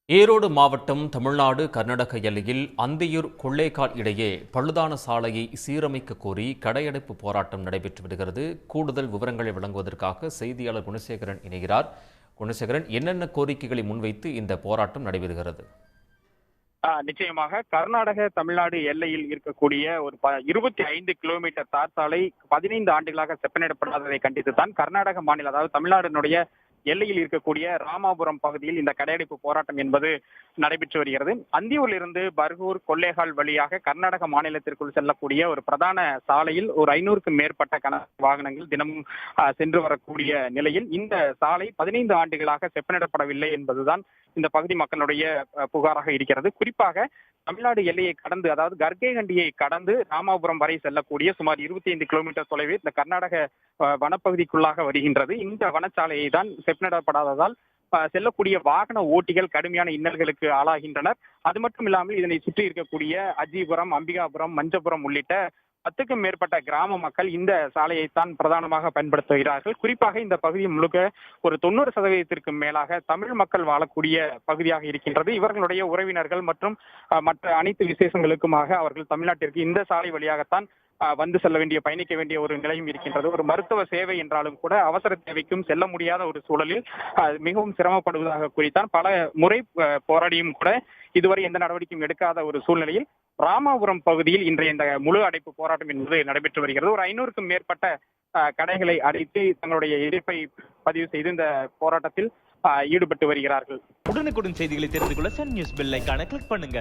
ஈரோடு மாவட்டம் தமிழ்நாடு கர்நாடக எல்லையில் அந்தியூர் கொள்ளேகால் இடையே பழுதான சாலையை சீரமைக்க கோரி கடையடைப்பு போராட்டம் நடைபெற்று வருகிறது. கூடுதல் விவரங்களை வழங்குவதற்காக செய்தியாளர் குணசேகரன் இணைகிறார். குணசேகரன், என்னென்ன கோரிக்கைகளை முன்வைத்து இந்த போராட்டம் நடைபெறுகிறது? நிச்சயமாக கர்நாடக தமிழ்நாடு எல்லையில் இருக்கக்கூடிய ஒரு 25 கிலோமீட்டர் தார் சாலை 15 ஆண்டுகளாக செப்பனிடப்படாததை கண்டித்துத்தான் கர்நாடக மாநில, அதாவது தமிழ்நாட்டினுடைய எல்லையில் இருக்கக்கூடிய ராமாபுரம் பகுதியில் இந்த கடையடைப்பு போராட்டம் என்பது நடைபெற்று வருகிறது. அந்தியூரில் இருந்து பர்கூர் கொள்ளேகால் வழியாக கர்நாடக மாநிலத்திற்குள் செல்லக்கூடிய ஒரு பிரதான சாலையில் ஒரு 500க்கும் மேற்பட்ட வாகனங்கள் தினமும் சென்று வரக்கூடிய நிலையில் இந்த சாலை 15 ஆண்டுகளாக செப்பனிடப்படவில்லை என்பதுதான் இந்த பகுதி மக்களுடைய புகாராக இருக்கிறது. குறிப்பாக தமிழ்நாடு எல்லையை கடந்து, அதாவது கர்கேகண்டியை கடந்து ராமாபுரம் வரை செல்லக்கூடிய சுமார் 25 கிலோமீட்டர் தொலைவில் இந்த கர்நாடக வனப்பகுதிக்குள்ளாக வருகின்றது. இந்த வனச்சாலையை தான் செப்பனிடப்படாததால் செல்லக்கூடிய வாகன ஓட்டிகள் கடுமையான இன்னல்களுக்கு ஆளாகின்றனர். அது மட்டும் இல்லாமல் இதனை சுற்றி இருக்கக்கூடிய அஜிபுரம், அம்பிகாபுரம், மஞ்சபுரம் உள்ளிட்ட 10க்கும் மேற்பட்ட கிராம மக்கள் இந்த சாலையைத்தான் பிரதானமாக பயன்படுத்துகிறார்கள். குறிப்பாக இந்த பகுதி முழுக்க ஒரு 90% மேலாக தமிழ் மக்கள் வாழக்கூடிய பகுதியாக இருக்கின்றது. இவர்களுடைய உறவினர்கள் மற்றும் மற்ற அனைத்து விசேஷங்களுக்குமாக அவர்கள் தமிழ்நாட்டிற்கு இந்த சாலை வழியாகத்தான் வந்து செல்ல வேண்டிய, பயணிக்க வேண்டிய ஒரு நிலையும் இருக்கின்றது. ஒரு மருத்துவ சேவை என்றாலும் கூட அவசர தேவைக்கும் செல்ல முடியாத ஒரு சூழலில் மிகவும் சிரமப்படுவதாக குறித்தான் பல முறை போராடியும் கூட இதுவரை எந்த நடவடிக்கையும் எடுக்காத ஒரு சூழ்நிலையில் ராமாபுரம் பகுதியில் இன்றைய இந்த முழு அடைப்பு போராட்டம் என்பது நடைபெற்று வருகிறது. ஒரு 500க்கும் மேற்பட்ட கடைகளை அடைத்து தங்களுடைய எதிர்ப்பை பதிவு செய்து இந்த போராட்டத்தில் ஈடுபட்டு வருகிறார்கள். உடனுக்குடன் செய்திகளை தெரிந்து கொள்ள சன் நியூஸ் பெல் ஐகானை கிளிக் பண்ணுங்க.